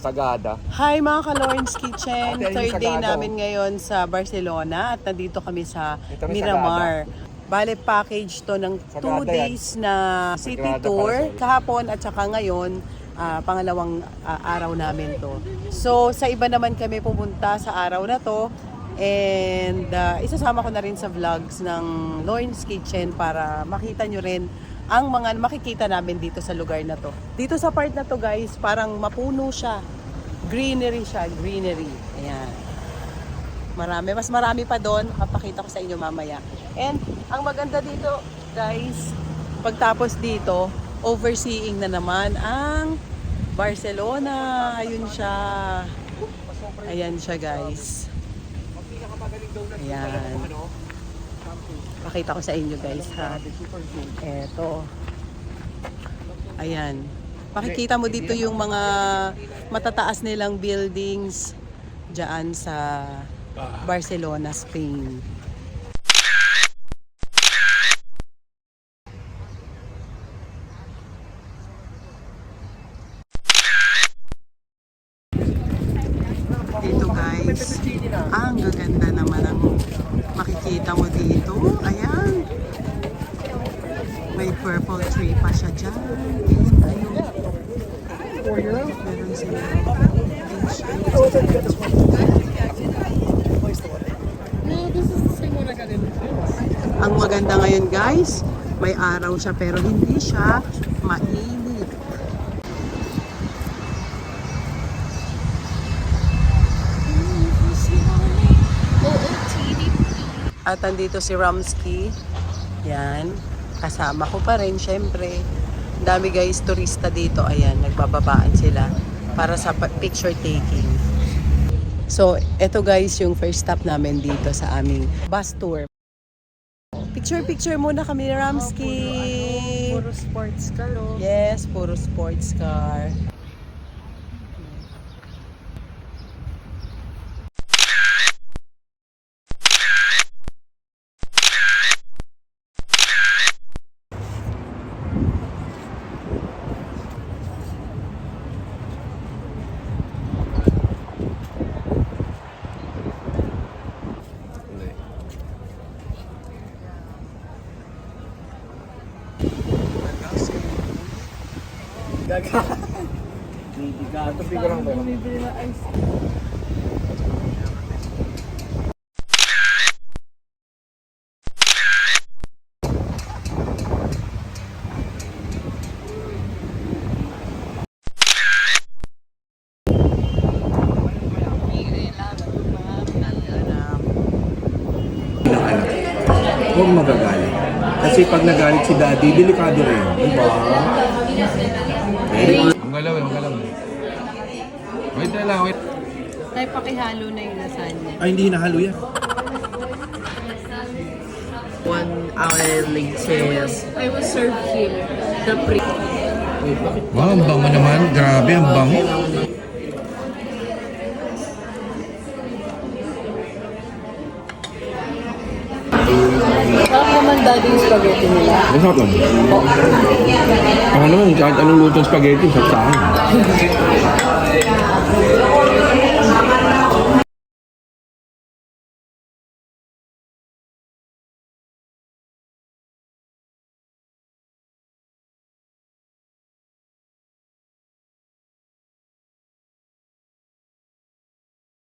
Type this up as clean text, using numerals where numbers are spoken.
Sagada. Hi mga ka-Lawrence Kitchen! Ate, ayun yung Third day Sagada, namin ngayon sa Barcelona at nandito kami sa Dito kami Miramar. Bale, package to ng 2 Sagada yan. days na city Sagrada tour. Parasol. Kahapon at saka ngayon, pangalawang araw namin to. So, sa iba naman kami pumunta sa araw na to. And isasama ko na rin sa vlogs ng Lawrence Kitchen para makita nyo rin ang mga makikita namin dito sa lugar na to. Dito sa part na to guys, parang mapuno siya. Greenery siya, greenery. Ayan. Mas marami pa doon. Papakita ko sa inyo mamaya. And ang maganda dito guys, pagtapos dito, overseeing na naman ang Barcelona. Ayun siya. Ayan siya guys. Ayan. Pakita ko sa inyo guys ha. Eto. Ayan. Pakikita mo dito yung mga matataas nilang buildings dyan sa Barcelona, Spain. Dito guys, ang gaganda naman ang makikita mo dito. Ayan. May purple tree pa siya dyan. Ayun. Meron sila. Ang maganda ngayon guys, may araw siya pero hindi siya mainit. At andito si Ramsky. Yan. Kasama ko pa rin, syempre. Dami guys, turista dito. Ayan, nagbababaan sila para sa picture taking. So, eto guys, yung first stop namin dito sa aming bus tour. Picture muna kami, Ramsky. Puro sports car, oh. Yes, puro sports car. Ito figure lang ba? Bumibili na ice. Huwag magagalit. Kasi pag nagalit si daddy, delikado rin. Diba? Ang galaw eh, ang galaw eh. Wait na lang, wait. Tay, pakihalo na yung lasagna. Ay, hindi hinahalo yan. 1 hour later. I will serve him the pre. Wow, ang bango naman. Grabe, ang bango. Sarap naman daddy yung spaghetti nila. Masarap lang. Ako naman, kahit anong lutong spaghetti, sarap sa akin.